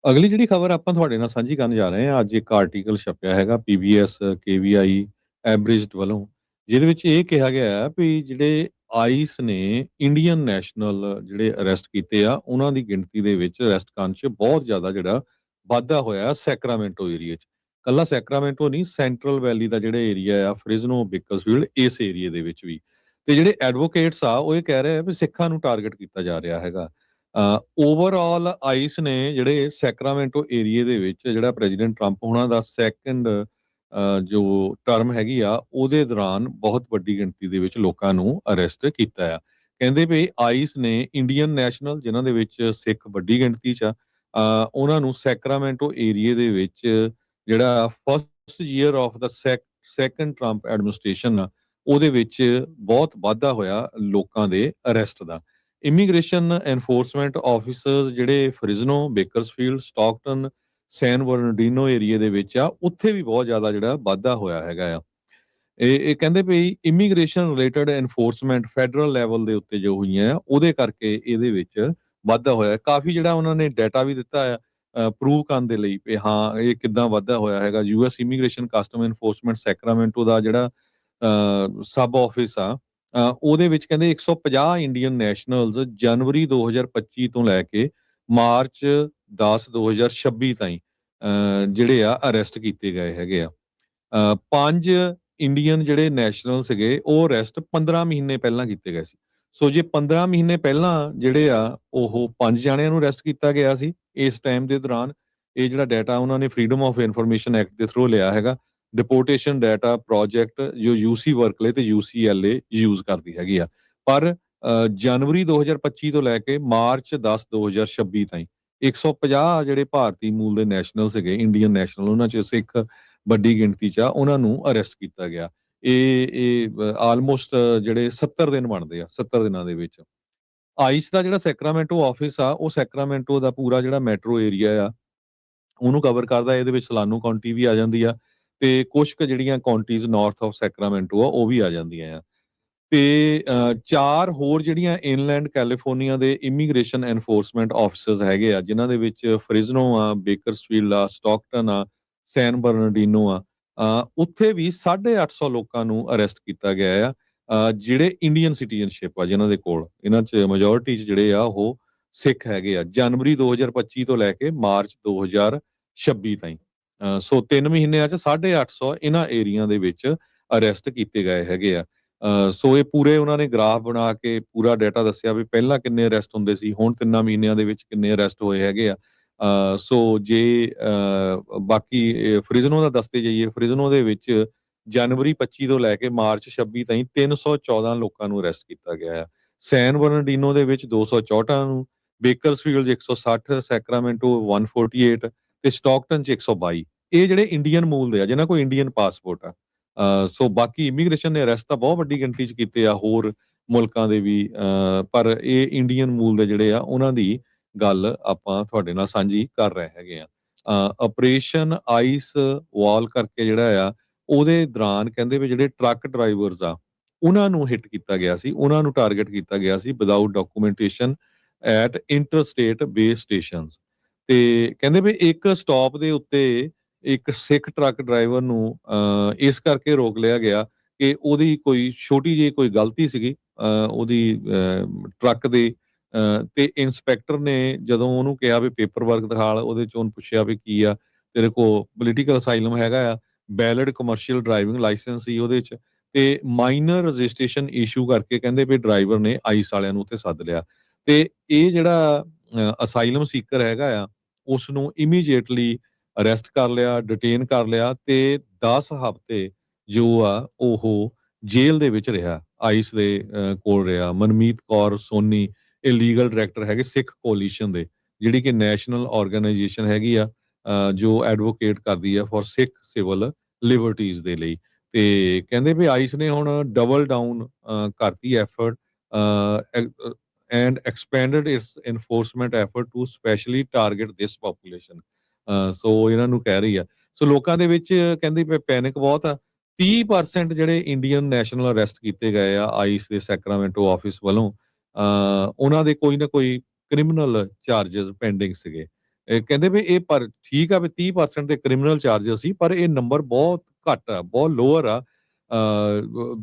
ਅਗਲੀ ਜਿਹੜੀ ਖਬਰ ਆਪਾਂ ਤੁਹਾਡੇ ਨਾਲ ਸਾਂਝੀ ਕਰਨ ਜਾ ਰਹੇ ਹਾਂ, ਅੱਜ ਇੱਕ ਆਰਟੀਕਲ ਛਪਿਆ ਹੈਗਾ ਪੀਬੀਐਸ, ਕੇਵੀਆਈ, ਐਬਰਿਜਡ ਵੱਲੋਂ, ਜਿਹਦੇ ਵਿੱਚ ਇਹ ਕਿਹਾ ਗਿਆ ਹੈ ਵੀ ਜਿਹੜੇ ਆਈਸ ਨੇ ਇੰਡੀਅਨ ਨੈਸ਼ਨਲ ਜਿਹੜੇ ਅਰੈਸਟ ਕੀਤੇ ਆ, ਉਹਨਾਂ ਦੀ ਗਿਣਤੀ ਦੇ ਵਿੱਚ ਅਰੈਸਟ ਕਰਨ 'ਚ ਬਹੁਤ ਜ਼ਿਆਦਾ ਜਿਹੜਾ ਵਾਧਾ ਹੋਇਆ ਸੈਕਰਾਮੈਂਟੋ ਏਰੀਆ 'ਚ। ਕੱਲਾ ਸੈਕਰਾਮੈਂਟੋ ਨਹੀਂ, ਸੈਂਟਰਲ ਵੈਲੀ ਦਾ ਜਿਹੜਾ ਏਰੀਆ ਆ, ਫ੍ਰਿਜ਼ਨੋ, ਬੇਕਰਸਫੀਲਡ, ਇਸ ਏਰੀਏ ਦੇ ਵਿੱਚ ਵੀ। ਤੇ ਜਿਹੜੇ ਐਡਵੋਕੇਟਸ ਆ, ਉਹ ਇਹ ਕਹਿ ਰਹੇ ਆ ਵੀ ਸਿੱਖਾਂ ਨੂੰ ਟਾਰਗੇਟ ਕੀਤਾ ਜਾ ਰਿਹਾ ਹੈਗਾ। ਓਵਰਆਲ ਆਈਸ ਨੇ ਜਿਹੜੇ ਸੈਕਰਾਮੈਂਟੋ ਏਰੀਏ ਦੇ ਵਿੱਚ ਜਿਹੜਾ ਪ੍ਰੈਜ਼ੀਡੈਂਟ ਟਰੰਪ ਹੋਣਾ ਦਾ ਸੈਕੰਡ ਜੋ ਟਰਮ ਹੈਗੀ ਆ, ਉਹਦੇ ਦੌਰਾਨ ਬਹੁਤ ਵੱਡੀ ਗਿਣਤੀ ਦੇ ਵਿੱਚ ਲੋਕਾਂ ਨੂੰ ਅਰੈਸਟ ਕੀਤਾ ਆ। ਕਹਿੰਦੇ ਵੀ ਆਈਸ ਨੇ ਇੰਡੀਅਨ ਨੈਸ਼ਨਲ, ਜਿਨ੍ਹਾਂ ਦੇ ਵਿੱਚ ਸਿੱਖ ਵੱਡੀ ਗਿਣਤੀ 'ਚ ਆ, ਉਹਨਾਂ ਨੂੰ ਸੈਕਰਾਮੈਂਟੋ ਏਰੀਏ ਦੇ ਵਿੱਚ ਜਿਹੜਾ first year of the second Trump administration ਆ, ਉਹਦੇ ਵਿੱਚ ਬਹੁਤ ਵਾਧਾ ਹੋਇਆ ਲੋਕਾਂ ਦੇ ਅਰੈਸਟ ਦਾ। ਇਮੀਗ੍ਰੇਸ਼ਨ ਐਨਫੋਰਸਮੈਂਟ ਆਫਿਸਰਸ ਜਿਹੜੇ ਫ੍ਰਿਜ਼ਨੋ, ਬੇਕਰਸਫੀਲਡ, ਸਟਾਕਟਨ, ਸੈਨ ਬਰਨਡੀਨੋ ਏਰੀਏ ਦੇ ਵਿੱਚ ਆ, ਉੱਥੇ ਵੀ ਬਹੁਤ ਜ਼ਿਆਦਾ ਜਿਹੜਾ ਵਾਧਾ ਹੋਇਆ ਹੈਗਾ ਆ। ਇਹ ਕਹਿੰਦੇ ਵੀ immigration related enforcement federal level ਦੇ ਉੱਤੇ ਜੋ ਹੋਈਆਂ ਆ, ਉਹਦੇ ਕਰਕੇ ਇਹਦੇ ਵਿੱਚ ਵਾਧਾ ਹੋਇਆ। ਕਾਫੀ ਜਿਹੜਾ ਉਹਨਾਂ ਨੇ ਡਾਟਾ ਵੀ ਦਿੱਤਾ ਆ ਪ੍ਰੂਵ ਕਰਨ ਦੇ ਲਈ ਵੀ ਹਾਂ ਇਹ ਕਿੱਦਾਂ ਵਾਧਾ ਹੋਇਆ ਹੈਗਾ। US immigration custom enforcement Sacramento ਦਾ ਜਿਹੜਾ ਸਬ ਆਫਿਸ ਆ, ਉਹਦੇ ਵਿੱਚ ਕਹਿੰਦੇ 150 ਇੰਡੀਅਨ ਨੈਸ਼ਨਲਸ ਜਨਵਰੀ 2025 ਤੋਂ ਲੈ ਕੇ ਮਾਰਚ 10 2026 ਤਾਈਂ ਜਿਹੜੇ ਆ ਅਰੈਸਟ ਕੀਤੇ ਗਏ ਹੈਗੇ ਆ। ਪੰਜ ਇੰਡੀਅਨ ਜਿਹੜੇ ਨੈਸ਼ਨਲ ਸੀਗੇ, ਉਹ ਅਰੈਸਟ 15 ਮਹੀਨੇ ਪਹਿਲਾਂ ਕੀਤੇ ਗਏ ਸੀ। ਸੋ ਜੇ 15 ਮਹੀਨੇ ਪਹਿਲਾਂ ਜਿਹੜੇ ਆ ਉਹ 5 ਜਾਣਿਆਂ ਨੂੰ ਅਰੈਸਟ ਕੀਤਾ ਗਿਆ ਸੀ, ਇਸ ਟਾਈਮ ਦੇ ਦੌਰਾਨ ਇਹ ਜਿਹੜਾ ਡਾਟਾ ਉਹਨਾਂ ਨੇ ਫਰੀडम ਆਫ ਇਨਫੋਰਮੇਸ਼ਨ ਐਕਟ ਦੇ ਥਰੂ ਲਿਆ ਹੈਗਾ। ਡਿਪੋਰਟੇਸ਼ਨ ਡਾਟਾ ਪ੍ਰੋਜੈਕਟ ਜੋ ਯੂਸੀ ਵਰਕਲੇ ਤੇ ਯੂਸੀਐਲਏ ਯੂਜ਼ ਕਰਦੀ ਹੈਗੀ ਆ। ਪਰ ਜਨਵਰੀ 2025 ਤੋਂ ਲੈ ਕੇ ਮਾਰਚ 10 2026 ਤਾਈਂ 150 ਜਿਹੜੇ ਭਾਰਤੀ ਮੂਲ ਦੇ ਨੈਸ਼ਨਲ ਸੀਗੇ, ਇੰਡੀਅਨ ਨੈਸ਼ਨਲ, ਉਹਨਾਂ 'ਚ ਸਿੱਖ ਵੱਡੀ ਗਿਣਤੀ 'ਚ ਆ, ਉਹਨਾਂ ਨੂੰ ਅਰੈਸਟ ਕੀਤਾ ਗਿਆ। ਇਹ ਆਲਮੋਸਟ ਜਿਹੜੇ 70 ਦਿਨ ਬਣਦੇ ਆ, 70 ਦਿਨਾਂ ਦੇ ਵਿੱਚ। ਆਈਸ ਦਾ ਜਿਹੜਾ ਸੈਕਰਾਮੈਂਟੋ ਆਫਿਸ ਆ, ਉਹ ਸੈਕਰਾਮੈਂਟੋ ਦਾ ਪੂਰਾ ਜਿਹੜਾ ਮੈਟਰੋ ਏਰੀਆ ਆ, ਉਹਨੂੰ ਕਵਰ ਕਰਦਾ। ਇਹਦੇ ਵਿੱਚ ਸਲਾਨੋ ਕਾਉਂਟੀ ਵੀ ਆ ਜਾਂਦੀ ਆ ਤੇ ਕੁਛ ਕੁ ਜਿਹੜੀਆਂ ਕਾਉਂਟੀਜ਼ ਨਾਰਥ ਆਫ ਸੈਕਰਾਮੈਂਟੋ ਆ, ਉਹ ਵੀ ਆ ਜਾਂਦੀਆਂ ਆ। ਤੇ 4 ਹੋਰ ਜਿਹੜੀਆਂ ਇਨਲੈਂਡ ਕੈਲੀਫੋਰਨੀਆ ਦੇ ਇਮੀਗ੍ਰੇਸ਼ਨ ਐਨਫੋਰਸਮੈਂਟ ਆਫਿਸਰਸ ਹੈਗੇ ਆ, ਜਿਨ੍ਹਾਂ ਦੇ ਵਿੱਚ ਫ੍ਰਿਜ਼ਨੋ ਆ, ਬੇਕਰਸਫੀਲਡ ਆ, ਸਟਾਕਟਨ ਆ, ਸੈਨ ਬਰਨਡੀਨੋ ਆ, ਉੱਥੇ ਵੀ 850 ਲੋਕਾਂ ਨੂੰ ਅਰੈਸਟ ਕੀਤਾ ਗਿਆ ਆ, ਜਿਹੜੇ ਇੰਡੀਅਨ ਸਿਟੀਜ਼ਨਸ਼ਿਪ ਆ ਜਿਨ੍ਹਾਂ ਦੇ ਕੋਲ। ਇਹਨਾਂ 'ਚ ਮੈਜੋਰਿਟੀ 'ਚ ਜਿਹੜੇ ਆ ਉਹ ਸਿੱਖ ਹੈਗੇ ਆ, ਜਨਵਰੀ 2025 ਤੋਂ ਲੈ ਕੇ ਮਾਰਚ 2026 ਤਾਈਂ। ਸੋ 3 ਮਹੀਨਿਆਂ 'ਚ 850 ਇਹਨਾਂ ਏਰੀਆ ਦੇ ਵਿੱਚ ਅਰੈਸਟ ਕੀਤੇ ਗਏ ਹੈਗੇ ਆ। ਸੋ ਇਹ ਪੂਰੇ ਉਹਨਾਂ ਨੇ ਗ੍ਰਾਫ ਬਣਾ ਕੇ ਪੂਰਾ ਡਾਟਾ ਦੱਸਿਆ ਵੀ ਪਹਿਲਾਂ ਕਿੰਨੇ ਅਰੈਸਟ ਹੁੰਦੇ ਸੀ, ਹੁਣ 3 ਮਹੀਨਿਆਂ ਦੇ ਵਿੱਚ ਕਿੰਨੇ ਅਰੈਸਟ ਹੋਏ ਹੈਗੇ ਆ। ਸੋ ਜੇ ਬਾਕੀ ਫ੍ਰਿਜ਼ਨੋ ਦਾ ਦੱਸਦੇ ਜਾਈਏ, ਫ੍ਰਿਜ਼ਨੋ ਦੇ ਵਿੱਚ ਜਨਵਰੀ 25 ਤੋਂ ਲੈ ਕੇ ਮਾਰਚ 26 ਤਾਈਂ 314 ਲੋਕਾਂ ਨੂੰ ਅਰੈਸਟ ਕੀਤਾ ਗਿਆ ਹੈ। ਸੈਨ ਬਰਨਡੀਨੋ ਦੇ ਵਿੱਚ 264 ਨੂੰ, ਬੇਕਰਸਫੀਲਡ 'ਚ 160, ਸੈਕਰਾਮੈਂਟੋ 148 ਤੇ ਸਟਾਕਟਨ 'ਚ 122। ਇਹ ਜਿਹੜੇ ਇੰਡੀਅਨ ਮੂਲ ਦੇ ਆ, ਜਿਨ੍ਹਾਂ ਕੋਲ ਇੰਡੀਅਨ ਪਾਸਪੋਰਟ ਆ। ਸੋ ਬਾਕੀ ਇਮੀਗ੍ਰੇਸ਼ਨ ਨੇ ਅਰੈਸਟ ਤਾਂ ਬਹੁਤ ਵੱਡੀ ਗਿਣਤੀ 'ਚ ਕੀਤੇ ਆ ਹੋਰ ਮੁਲਕਾਂ ਦੇ ਵੀ, ਪਰ ਇਹ ਇੰਡੀਅਨ ਮੂਲ ਦੇ ਜਿਹੜੇ ਆ ਉਹਨਾਂ ਦੀ ਗੱਲ ਆਪਾਂ ਤੁਹਾਡੇ ਨਾਲ ਸਾਂਝੀ ਕਰ ਰਹੇ ਹੈਗੇ ਆ। ਆਪਰੇਸ਼ਨ ਆਈਸ ਵਾਲ ਕਰਕੇ ਜਿਹੜਾ ਆ, ਉਹਦੇ ਦੌਰਾਨ ਕਹਿੰਦੇ ਵੀ ਜਿਹੜੇ ਟਰੱਕ ਡਰਾਈਵਰਸ ਆ, ਉਹਨਾਂ ਨੂੰ ਹਿੱਟ ਕੀਤਾ ਗਿਆ ਸੀ, ਉਹਨਾਂ ਨੂੰ ਟਾਰਗੇਟ ਕੀਤਾ ਗਿਆ ਸੀ without documentation at interstate base stations. ਤੇ ਕਹਿੰਦੇ ਵੀ ਇੱਕ ਸਟਾਪ ਦੇ ਉੱਤੇ ਇੱਕ ਸਿੱਖ ਟਰੱਕ ਡਰਾਈਵਰ ਨੂੰ ਇਸ ਕਰਕੇ ਰੋਕ ਲਿਆ ਗਿਆ ਕਿ ਉਹਦੀ ਕੋਈ ਛੋਟੀ ਜਿਹੀ ਕੋਈ ਗਲਤੀ ਸੀਗੀ ਉਹਦੀ ਟਰੱਕ ਦੇ, ਤੇ ਇੰਸਪੈਕਟਰ ਨੇ ਜਦੋਂ ਉਹਨੂੰ ਕਿਹਾ ਵੀ ਪੇਪਰ ਵਰਕ ਦਿਖਾਲ, ਉਹਦੇ 'ਚ ਉਹਨੂੰ ਪੁੱਛਿਆ ਵੀ ਕੀ ਆ ਤੇਰੇ ਕੋਲ, ਪੋਲੀਟੀਕਲ ਅਸਾਈਲਮ ਹੈਗਾ ਆ, ਵੈਲਿਡ ਕਮਰਸ਼ੀਅਲ ਡਰਾਈਵਿੰਗ ਲਾਇਸੈਂਸ ਸੀ ਉਹਦੇ 'ਚ, ਤੇ ਮਾਈਨਰ ਰਜਿਸਟ੍ਰੇਸ਼ਨ ਇਸ਼ੂ ਕਰਕੇ ਕਹਿੰਦੇ ਵੀ ਡਰਾਈਵਰ ਨੇ ਆਈਸ ਵਾਲਿਆਂ ਨੂੰ ਉੱਥੇ ਸੱਦ ਲਿਆ। ਤੇ ਇਹ ਜਿਹੜਾ ਅਸਾਈਲਮ ਸੀਕਰ ਹੈਗਾ ਆ, ਉਸ ਨੂੰ ਇਮੀਡੀਏਟਲੀ ਅਰੈਸਟ ਕਰ ਲਿਆ, ਡਿਟੇਨ ਕਰ ਲਿਆ ਤੇ 10 ਹਫ਼ਤੇ ਜੋ ਆ ਉਹ ਜੇਲ੍ਹ ਦੇ ਵਿੱਚ ਰਿਹਾ, ਆਈਸ ਦੇ ਕੋਲ ਰਿਹਾ। ਮਨਮੀਤ ਕੌਰ ਸੋਨੀ ਇਹ ਲੀਗਲ ਡਾਇਰੈਕਟਰ ਹੈਗੇ ਸਿੱਖ ਕੋਲੀਸ਼ਨ ਦੇ, ਜਿਹੜੀ ਕਿ ਨੈਸ਼ਨਲ ਆਰਗੇਨਾਈਜੇਸ਼ਨ ਹੈਗੀ ਆ, ਜੋ ਐਡਵੋਕੇਟ ਕਰਦੀ ਆ ਫॉर ਸਿੱਖ ਸਿਵਲ ਲਿਬਰਟੀਜ਼ ਦੇ ਲਈ। ਤੇ ਕਹਿੰਦੇ ਵੀ ਆਈਸ ਨੇ ਹੁਣ ਡਬਲ ਡਾਊਨ ਕਰਤੀ effort and expanded its enforcement effort to specially target this population. So ਇਹਨਾਂ ਨੂੰ ਕਹਿ ਰਹੀ ਆ। ਸੋ ਲੋਕਾਂ ਦੇ ਵਿੱਚ ਕਹਿੰਦੀ ਪੈਨਿਕ ਬਹੁਤ ਆ। 30% ਜਿਹੜੇ ਇੰਡੀਅਨ ਨੈਸ਼ਨਲ ਅਰੈਸਟ ਕੀਤੇ ਗਏ ਆ ਆਈਸ ਦੇ ਸੈਕਰਾਮੈਂਟੋ ਆਫਿਸ ਵੱਲੋਂ, ਉਹਨਾਂ ਦੇ ਕੋਈ ਨਾ ਕੋਈ ਕ੍ਰਿਮੀਨਲ ਚਾਰजेस ਪੈਂਡਿੰਗ ਸੀਗੇ। ਕਹਿੰਦੇ ਵੀ ਇਹ ਪਰ ਠੀਕ ਆ ਵੀ 30% ਦੇ ਕ੍ਰਿਮੀਨਲ ਚਾਰजेस ਸੀ, ਪਰ ਇਹ ਨੰਬਰ ਬਹੁਤ ਘੱਟ ਆ, ਬਹੁਤ ਲੋਅਰ ਆ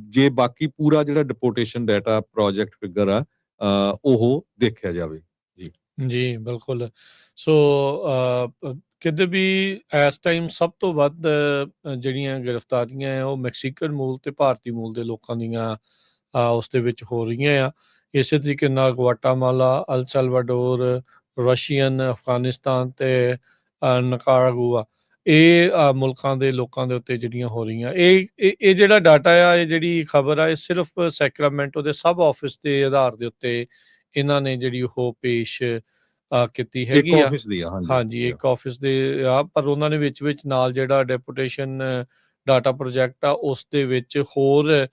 ਜੇ ਬਾਕੀ ਪੂਰਾ ਜਿਹੜਾ ਡਿਪੋਰਟੇਸ਼ਨ ਡਾਟਾ ਪ੍ਰੋਜੈਕਟ ਫਿਗਰ ਆ ਉਹ ਦੇਖਿਆ ਜਾਵੇ। ਜੀ ਜੀ ਬਿਲਕੁਲ। ਸੋ ਕਹਿੰਦੇ ਵੀ ਇਸ ਟਾਈਮ ਸਭ ਤੋਂ ਵੱਧ ਜਿਹੜੀਆਂ ਗ੍ਰਿਫਤਾਰੀਆਂ ਆ ਉਹ ਮੈਕਸੀਕਨ ਮੂਲ ਤੇ ਭਾਰਤੀ ਮੂਲ ਦੇ ਲੋਕਾਂ ਦੀਆਂ ਉਸ ਦੇ ਵਿੱਚ ਹੋ ਰਹੀਆਂ ਆ। ਇਸੇ ਤਰੀਕੇ ਨਾਲ ਗਵਾਟਾਮਾਲਾ, ਅਲ ਸਲਵਾਡੋਰ, ਰਸ਼ੀਅਨ, ਅਫਗਾਨਿਸਤਾਨ ਤੇ ਨਿਕਾਰਾਗੁਆ, ਇਹ ਮੁਲਕਾਂ ਦੇ ਲੋਕਾਂ ਦੇ ਉੱਤੇ ਜਿਹੜੀਆਂ ਹੋ ਰਹੀਆਂ। ਇਹ ਜਿਹੜਾ ਡਾਟਾ ਆ, ਇਹ ਜਿਹੜੀ ਖਬਰ ਆ, ਇਹ ਸਿਰਫ ਸੈਕਰਾਮੈਂਟੋ ਦੇ ਸਬ ਆਫਿਸ ਦੇ ਆਧਾਰ ਦੇ ਉੱਤੇ ਇਹਨਾਂ ਨੇ ਜਿਹੜੀ ਉਹ ਪੇਸ਼ ਕੀਤੀ ਹੈਗੀ ਆ। ਹਾਂਜੀ, ਇੱਕ ਆਫਿਸ ਦੇ ਆ, ਪਰ ਉਹਨਾਂ ਨੇ ਵਿੱਚ ਨਾਲ ਜਿਹੜਾ ਡੈਪੂਟੇਸ਼ਨ ਡਾਟਾ ਪ੍ਰੋਜੈਕਟ ਆ ਉਸ ਦੇ ਵਿੱਚ ਹੋਰ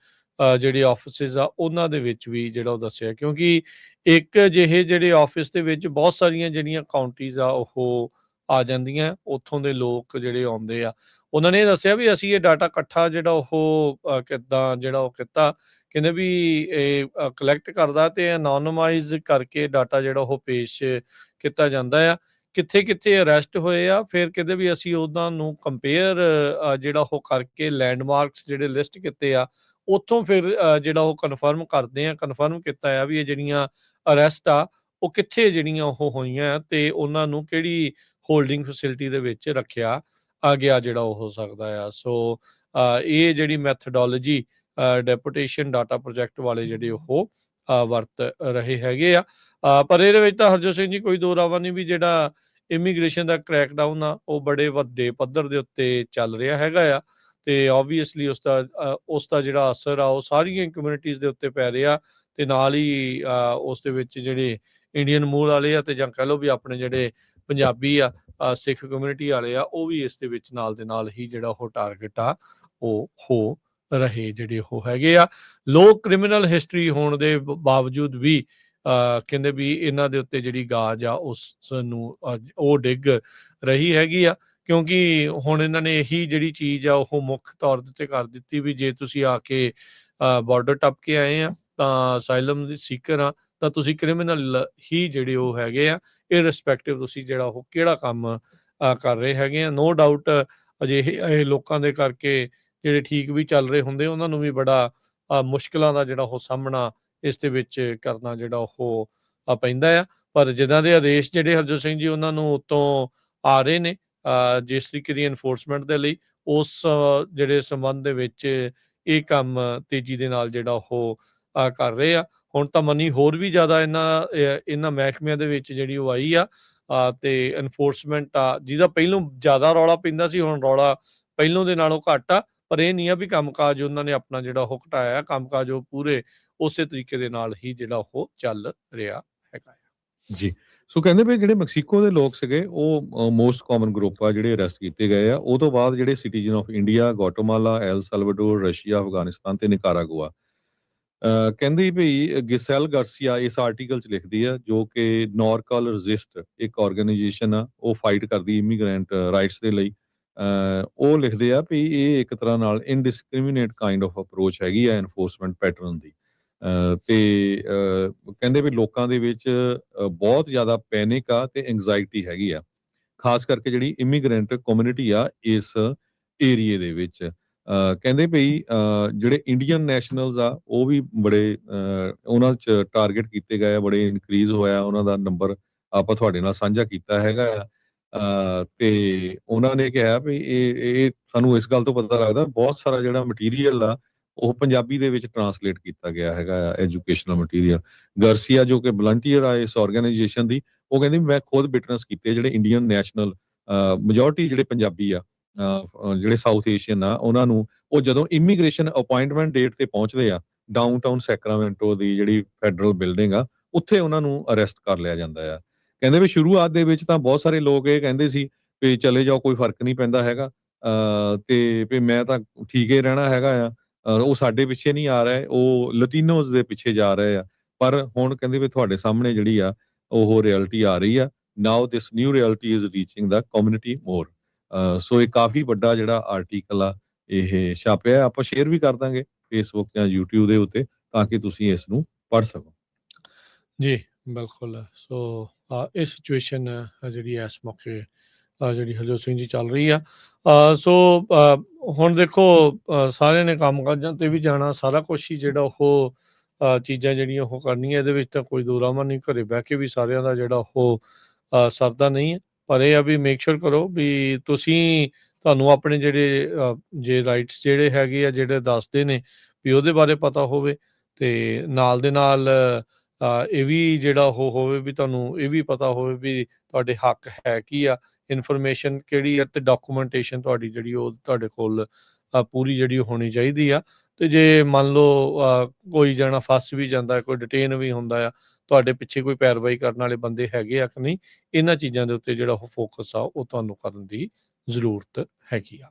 ਜਿਹੜੇ ਆਫਿਸਿਸ ਆ ਉਹਨਾਂ ਦੇ ਵਿੱਚ ਵੀ ਜਿਹੜਾ ਉਹ ਦੱਸਿਆ, ਕਿਉਂਕਿ ਇੱਕ ਜਿਹੇ ਜਿਹੜੇ ਆਫਿਸ ਦੇ ਵਿੱਚ ਬਹੁਤ ਸਾਰੀਆਂ ਜਿਹੜੀਆਂ ਕਾਉਂਟੀਜ਼ ਆ ਉਹ ਆ ਜਾਂਦੀਆਂ, ਉੱਥੋਂ ਦੇ ਲੋਕ ਜਿਹੜੇ ਆਉਂਦੇ ਆ। ਉਹਨਾਂ ਨੇ ਦੱਸਿਆ ਵੀ ਅਸੀਂ ਇਹ ਡਾਟਾ ਇਕੱਠਾ ਜਿਹੜਾ ਉਹ ਕਿੱਦਾਂ ਜਿਹੜਾ ਉਹ ਕੀਤਾ, ਕਹਿੰਦੇ ਵੀ ਇਹ ਕਲੈਕਟ ਕਰਦਾ ਤੇ ਅਨੋਨਮਾਈਜ਼ ਕਰਕੇ ਡਾਟਾ ਜਿਹੜਾ ਉਹ ਪੇਸ਼ ਕੀਤਾ ਜਾਂਦਾ ਆ, ਕਿੱਥੇ ਅਰੈਸਟ ਹੋਏ ਆ। ਫਿਰ ਕਹਿੰਦੇ ਵੀ ਅਸੀਂ ਉਹਨਾਂ ਨੂੰ ਕੰਪੇਅਰ ਜਿਹੜਾ ਉਹ ਕਰਕੇ ਲੈਂਡਮਾਰਕਸ ਜਿਹੜੇ ਲਿਸਟ ਕੀਤੇ ਆ ਉੱਥੋਂ ਫਿਰ ਜਿਹੜਾ ਉਹ ਕਨਫਰਮ ਕੀਤਾ ਆ ਵੀ ਇਹ ਜਿਹੜੀਆਂ ਅਰੈਸਟ ਆ ਉਹ ਕਿੱਥੇ ਜਿਹੜੀਆਂ ਉਹ ਹੋਈਆਂ ਤੇ ਉਹਨਾਂ ਨੂੰ ਕਿਹੜੀ ਹੋਲਡਿੰਗ ਫੈਸਿਲਿਟੀ ਦੇ ਵਿੱਚ ਰੱਖਿਆ ਗਿਆ ਜਿਹੜਾ ਉਹ ਹੋ ਸਕਦਾ ਆ। ਸੋ ਇਹ ਜਿਹੜੀ ਮੈਥਡੋਲੋਜੀ ਡੈਪੂਟੇਸ਼ਨ ਡਾਟਾ ਪ੍ਰੋਜੈਕਟ ਵਾਲੇ ਜਿਹੜੇ ਉਹ ਵਰਤ ਰਹੇ ਹੈਗੇ ਆ। ਪਰ ਇਹਦੇ ਵਿੱਚ ਤਾਂ ਹਰਜੋਤ ਸਿੰਘ ਜੀ ਕੋਈ ਦੋ ਰਾਵਾ ਨਹੀਂ ਵੀ ਜਿਹੜਾ ਇਮੀਗ੍ਰੇਸ਼ਨ ਦਾ ਕ੍ਰੈਕਡਾਊਨ ਆ ਉਹ ਬੜੇ ਵੱਡੇ ਪੱਧਰ ਦੇ ਉੱਤੇ ਚੱਲ ਰਿਹਾ ਹੈਗਾ ਆ, ਤੇ ਓਬਵੀਅਸਲੀ ਉਸ ਦਾ ਜਿਹੜਾ ਅਸਰ ਆ ਉਹ ਸਾਰੀਆਂ ਕਮਿਊਨਿਟੀਜ਼ ਦੇ ਉੱਤੇ ਪੈ ਰਿਹਾ, ਤੇ ਨਾਲ ਹੀ ਉਸ ਦੇ ਵਿੱਚ ਜਿਹੜੇ ਇੰਡੀਅਨ ਮੂਲ ਵਾਲੇ ਆ ਤੇ ਜਾਂ ਕਹਿ ਲਓ ਵੀ ਆਪਣੇ ਜਿਹੜੇ ਪੰਜਾਬੀ ਆ ਸਿੱਖ ਕਮਿਊਨਿਟੀ ਵਾਲੇ ਆ ਉਹ ਵੀ ਇਸ ਦੇ ਵਿੱਚ ਨਾਲ ਦੇ ਨਾਲ ਹੀ ਜਿਹੜਾ ਉਹ ਟਾਰਗੇਟ ਆ ਉਹ ਹੋ ਰਹੇ ਜਿਹੜੇ ਉਹ ਹੈਗੇ ਆ। ਲੋਕ ਕ੍ਰਿਮੀਨਲ ਹਿਸਟਰੀ ਹੋਣ ਦੇ ਬਾਵਜੂਦ ਵੀ ਕਹਿੰਦੇ ਵੀ ਇਹਨਾਂ ਦੇ ਉੱਤੇ ਜਿਹੜੀ ਗਾਜ ਆ ਉਸ ਨੂੰ ਉਹ ਡਿੱਗ ਰਹੀ ਹੈਗੀ ਆ, ਕਿਉਂਕਿ ਹੁਣ ਇਹਨਾਂ ਨੇ ਇਹੀ ਜਿਹੜੀ ਚੀਜ਼ ਆ ਉਹ ਮੁੱਖ ਤੌਰ ਦੇ ਉੱਤੇ ਕਰ ਦਿੱਤੀ ਵੀ ਜੇ ਤੁਸੀਂ ਆ ਕੇ ਬਾਰਡਰ ਟੱਪ ਕੇ ਆਏ ਆ ਤਾਂ ਅਸਾਈਲਮ ਦੇ ਸੀਕਰ ਆ ਤਾਂ ਤੁਸੀਂ ਕ੍ਰਿਮੀਨਲ ਹੀ ਜਿਹੜੇ ਉਹ ਹੈਗੇ ਆ, ਇਰਰਿਸਪੈਕਟਿਵ ਤੁਸੀਂ ਜਿਹੜਾ ਉਹ ਕਿਹੜਾ ਕੰਮ ਕਰ ਰਹੇ ਹੈਗੇ ਆ। ਨੋ ਡਾਊਟ ਅਜਿਹੇ ਇਹ ਲੋਕਾਂ ਦੇ ਕਰਕੇ ਜਿਹੜੇ ਠੀਕ ਵੀ ਚੱਲ ਰਹੇ ਹੁੰਦੇ ਉਹਨਾਂ ਨੂੰ ਵੀ ਬੜਾ ਮੁਸ਼ਕਿਲਾਂ ਦਾ ਜਿਹੜਾ ਉਹ ਸਾਹਮਣਾ ਇਸ ਦੇ ਵਿੱਚ ਕਰਨਾ ਜਿਹੜਾ ਉਹ ਪੈਂਦਾ ਆ। ਪਰ ਜਿੱਦਾਂ ਦੇ ਆਦੇਸ਼ ਜਿਹੜੇ ਹਰਜੋਤ ਸਿੰਘ ਜੀ ਉਹਨਾਂ ਨੂੰ ਉੱਤੋਂ ਆ ਰਹੇ ਨੇ ਜਿਸ ਤਰੀਕੇ ਦੀ ਐਨਫੋਰਸਮੈਂਟ ਦੇ ਲਈ, ਉਸ ਜਿਹੜੇ ਸੰਬੰਧ ਦੇ ਵਿੱਚ ਇਹ ਕੰਮ ਤੇਜ਼ੀ ਦੇ ਨਾਲ ਜਿਹੜਾ ਉਹ ਕਰ ਰਹੇ ਆ। ਹੁਣ ਤਾਂ ਮਨੀ ਹੋਰ ਵੀ ਜ਼ਿਆਦਾ ਇਹਨਾਂ ਮਹਿਕਮਿਆਂ ਦੇ ਵਿੱਚ ਜਿਹੜੀ ਉਹ ਆਈ ਆ ਤੇ ਐਨਫੋਰਸਮੈਂਟ ਆ ਜਿਹਦਾ ਪਹਿਲੋਂ ਜ਼ਿਆਦਾ ਰੌਲਾ ਪੈਂਦਾ ਸੀ, ਹੁਣ ਰੌਲਾ ਪਹਿਲੋਂ ਦੇ ਨਾਲੋਂ ਘੱਟ ਆ। ਪਰ ਇਹ ਨਹੀਂ ਆ ਵੀ ਕੰਮਕਾਜ ਉਹਨਾਂ ਨੇ ਆਪਣਾ ਜਿਹੜਾ ਉਹ ਘਟਾਇਆ, ਕੰਮਕਾਜ ਉਹ ਪੂਰੇ ਉਸੇ ਤਰੀਕੇ ਦੇ ਨਾਲ ਹੀ ਜਿਹੜਾ ਉਹ ਚੱਲ ਰਿਹਾ ਹੈਗਾ ਜੀ। ਸੋ ਕਹਿੰਦੇ ਵੀ ਜਿਹੜੇ ਮੈਕਸੀਕੋ ਦੇ ਲੋਕ ਸੀਗੇ ਉਹ ਮੋਸਟ ਕਾਮਨ ਗਰੁੱਪ ਆ ਜਿਹੜੇ ਅਰੈਸਟ ਕੀਤੇ ਗਏ ਆ। ਉਹ ਤੋਂ ਬਾਅਦ ਜਿਹੜੇ citizen of India, Guatemala, El Salvador, Russia, Afghanistan ਤੇ ਨਿਕਾਰਾਗੁਆ। ਕਹਿੰਦੀ ਵੀ ਗਿਸੈਲ ਗਾਰਸੀਆ ਇਸ ਆਰਟੀਕਲ 'ਚ ਲਿਖਦੀ ਆ, ਜੋ ਕਿ ਨੋਰਕਲ ਰਜਿਸਟ ਇੱਕ ਆਰਗੇਨਾਈਜੇਸ਼ਨ ਆ, ਉਹ ਫਾਈਟ ਕਰਦੀ ਇਮੀਗ੍ਰੈਂਟ ਰਾਈਟਸ ਦੇ ਲਈ। ਉਹ ਲਿਖਦੇ ਆ ਵੀ ਇਹ ਇੱਕ ਤਰ੍ਹਾਂ ਨਾਲ ਇਨਡਿਸਕ੍ਰਿਮੀਨੇਟ ਕਾਈਂਡ ਆਫ ਅਪਰੋਚ ਹੈਗੀ ਆ ਐਨਫੋਰਸਮੈਂਟ ਪੈਟਰਨ ਦੀ। ਤੇ ਕਹਿੰਦੇ ਵੀ ਲੋਕਾਂ ਦੇ ਵਿੱਚ ਬਹੁਤ ਜ਼ਿਆਦਾ ਪੈਨਿਕ ਆ ਤੇ ਐਂਗਜ਼ਾਇਟੀ ਹੈਗੀ ਆ, ਖਾਸ ਕਰਕੇ ਜਿਹੜੀ ਇਮੀਗ੍ਰੈਂਟ ਕਮਿਊਨਿਟੀ ਆ ਇਸ ਏਰੀਏ ਦੇ ਵਿੱਚ। ਕਹਿੰਦੇ ਵੀ ਜਿਹੜੇ ਇੰਡੀਅਨ ਨੈਸ਼ਨਲਸ ਆ ਉਹ ਵੀ ਬੜੇ ਉਹਨਾਂ 'ਚ ਟਾਰਗੇਟ ਕੀਤੇ ਗਏ ਆ, ਬੜੇ ਇਨਕਰੀਜ਼ ਹੋਇਆ ਉਹਨਾਂ ਦਾ ਨੰਬਰ, ਆਪਾਂ ਤੁਹਾਡੇ ਨਾਲ ਸਾਂਝਾ ਕੀਤਾ ਹੈਗਾ ਆ। ਤੇ ਉਹਨਾਂ ਨੇ ਕਿਹਾ ਵੀ ਇਹ ਸਾਨੂੰ ਇਸ ਗੱਲ ਤੋਂ ਪਤਾ ਲੱਗਦਾ ਬਹੁਤ ਸਾਰਾ ਜਿਹੜਾ ਮਟੀਰੀਅਲ ਆ ਉਹ ਪੰਜਾਬੀ ਦੇ ਵਿੱਚ ਟਰਾਂਸਲੇਟ ਕੀਤਾ ਗਿਆ ਹੈਗਾ ਆ, ਐਜੂਕੇਸ਼ਨਲ ਮਟੀਰੀਅਲ। ਗਾਰਸੀਆ ਜੋ ਕਿ ਵਲੰਟੀਅਰ ਆ ਇਸ ਆਰਗੇਨਾਈਜੇਸ਼ਨ ਦੀ, ਉਹ ਕਹਿੰਦੀ ਮੈਂ ਖੁਦ ਵਿਟਨੈਸ ਕੀਤੇ ਜਿਹੜੇ ਇੰਡੀਅਨ ਨੈਸ਼ਨਲ ਮੈਜੋਰਟੀ ਜਿਹੜੇ ਪੰਜਾਬੀ ਆ ਜਿਹੜੇ ਸਾਊਥ ਏਸ਼ੀਅਨ ਆ, ਉਹਨਾਂ ਨੂੰ ਉਹ ਜਦੋਂ ਇਮੀਗ੍ਰੇਸ਼ਨ ਅਪਾਇੰਟਮੈਂਟ ਡੇਟ ਤੇ ਪਹੁੰਚਦੇ ਆ ਡਾਊਨਟਾਊਨ ਸੈਕਰਾਮੈਂਟੋ ਦੀ ਜਿਹੜੀ ਫੈਡਰਲ ਬਿਲਡਿੰਗ ਆ ਉੱਥੇ ਉਹਨਾਂ ਨੂੰ ਅਰੈਸਟ ਕਰ ਲਿਆ ਜਾਂਦਾ ਆ। ਕਹਿੰਦੇ ਵੀ ਸ਼ੁਰੂਆਤ ਦੇ ਵਿੱਚ ਤਾਂ ਬਹੁਤ ਸਾਰੇ ਲੋਕ ਇਹ ਕਹਿੰਦੇ ਸੀ ਵੀ ਚਲੇ ਜਾਓ ਕੋਈ ਫਰਕ ਨਹੀਂ ਪੈਂਦਾ ਹੈਗਾ ਤੇ ਵੀ ਮੈਂ ਤਾਂ ਠੀਕ ਹੀ ਰਹਿਣਾ ਹੈਗਾ ਆ, ਉਹ ਸਾਡੇ ਪਿੱਛੇ ਨਹੀਂ ਆ ਰਹੇ, ਉਹ ਲਤੀਨੋਜ਼ ਦੇ ਪਿੱਛੇ ਜਾ ਰਹੇ ਆ। ਪਰ ਹੁਣ ਕਹਿੰਦੇ ਵੀ ਤੁਹਾਡੇ ਸਾਹਮਣੇ ਜਿਹੜੀ ਆ ਉਹ ਰਿਐਲਿਟੀ ਆ ਰਹੀ ਆ। Now this new reality is reaching the community more. So ਇਹ ਕਾਫੀ ਵੱਡਾ ਜਿਹੜਾ ਆਰਟੀਕਲ ਆ ਇਹ ਛਾਪਿਆ, ਆਪਾਂ ਸ਼ੇਅਰ ਵੀ ਕਰ ਦਾਂਗੇ ਫੇਸਬੁੱਕ ਜਾਂ YouTube ਦੇ ਉੱਤੇ ਤਾਂ ਕਿ ਤੁਸੀਂ ਇਸ ਨੂੰ ਪੜ੍ਹ ਸਕੋ। ਜੀ ਬਿਲਕੁਲ। ਸੋ ਇਹ ਸਿਚੁਏਸ਼ਨ ਜਿਹੜੀ ਇਸ ਮੌਕੇ ਜਿਹੜੀ ਹਰਜੋਤ ਸਿੰਘ ਜੀ ਚੱਲ ਰਹੀ ਆ। ਸੋ ਹੁਣ ਦੇਖੋ ਸਾਰਿਆਂ ਨੇ ਕੰਮ ਕਾਜਾਂ 'ਤੇ ਵੀ ਜਾਣਾ, ਸਾਰਾ ਕੁਛ ਹੀ ਜਿਹੜਾ ਉਹ ਚੀਜ਼ਾਂ ਜਿਹੜੀਆਂ ਉਹ ਕਰਨੀਆਂ, ਇਹਦੇ ਵਿੱਚ ਤਾਂ ਕੋਈ ਦੋ ਰਾਮਾ ਨਹੀਂ। ਘਰੇ ਬਹਿ ਕੇ ਵੀ ਸਾਰਿਆਂ ਦਾ ਜਿਹੜਾ ਉਹ ਸਰਦਾ ਨਹੀਂ ਹੈ। ਪਰ ਇਹ ਆ ਵੀ ਮੇਕ ਸ਼ੋਰ ਕਰੋ ਵੀ ਤੁਹਾਨੂੰ ਆਪਣੇ ਜਿਹੜੇ ਜੇ ਰਾਈਟਸ ਜਿਹੜੇ ਹੈਗੇ ਆ, ਜਿਹੜੇ ਦੱਸਦੇ ਨੇ ਵੀ ਉਹਦੇ ਬਾਰੇ ਪਤਾ ਹੋਵੇ, ਅਤੇ ਨਾਲ ਦੇ ਨਾਲ ਇਹ ਵੀ ਜਿਹੜਾ ਉਹ ਹੋਵੇ ਵੀ ਤੁਹਾਨੂੰ ਇਹ ਵੀ ਪਤਾ ਹੋਵੇ ਵੀ ਤੁਹਾਡੇ ਹੱਕ ਹੈ ਕੀ ਆ, ਇਨਫੋਰਮੇਸ਼ਨ ਕਿਹੜੀ ਆ, ਅਤੇ ਡਾਕੂਮੈਂਟੇਸ਼ਨ ਤੁਹਾਡੀ ਜਿਹੜੀ ਉਹ ਤੁਹਾਡੇ ਕੋਲ ਪੂਰੀ ਜਿਹੜੀ ਉਹ ਹੋਣੀ ਚਾਹੀਦੀ ਆ। ਅਤੇ ਜੇ ਮੰਨ ਲਓ ਕੋਈ ਜਣਾ ਫਸ ਵੀ ਜਾਂਦਾ, ਕੋਈ ਡਿਟੇਨ ਵੀ ਹੁੰਦਾ ਆ, ਤੁਹਾਡੇ ਪਿੱਛੇ ਕੋਈ ਪੈਰਵਾਈ ਕਰਨ ਵਾਲੇ ਬੰਦੇ ਹੈਗੇ ਆ ਕਿ ਨਹੀਂ, ਇਹਨਾਂ ਚੀਜ਼ਾਂ ਦੇ ਉੱਤੇ ਜਿਹੜਾ ਉਹ ਫੋਕਸ ਆ ਉਹ ਤੁਹਾਨੂੰ ਕਰਨ ਦੀ ਜ਼ਰੂਰਤ ਹੈਗੀ ਆ।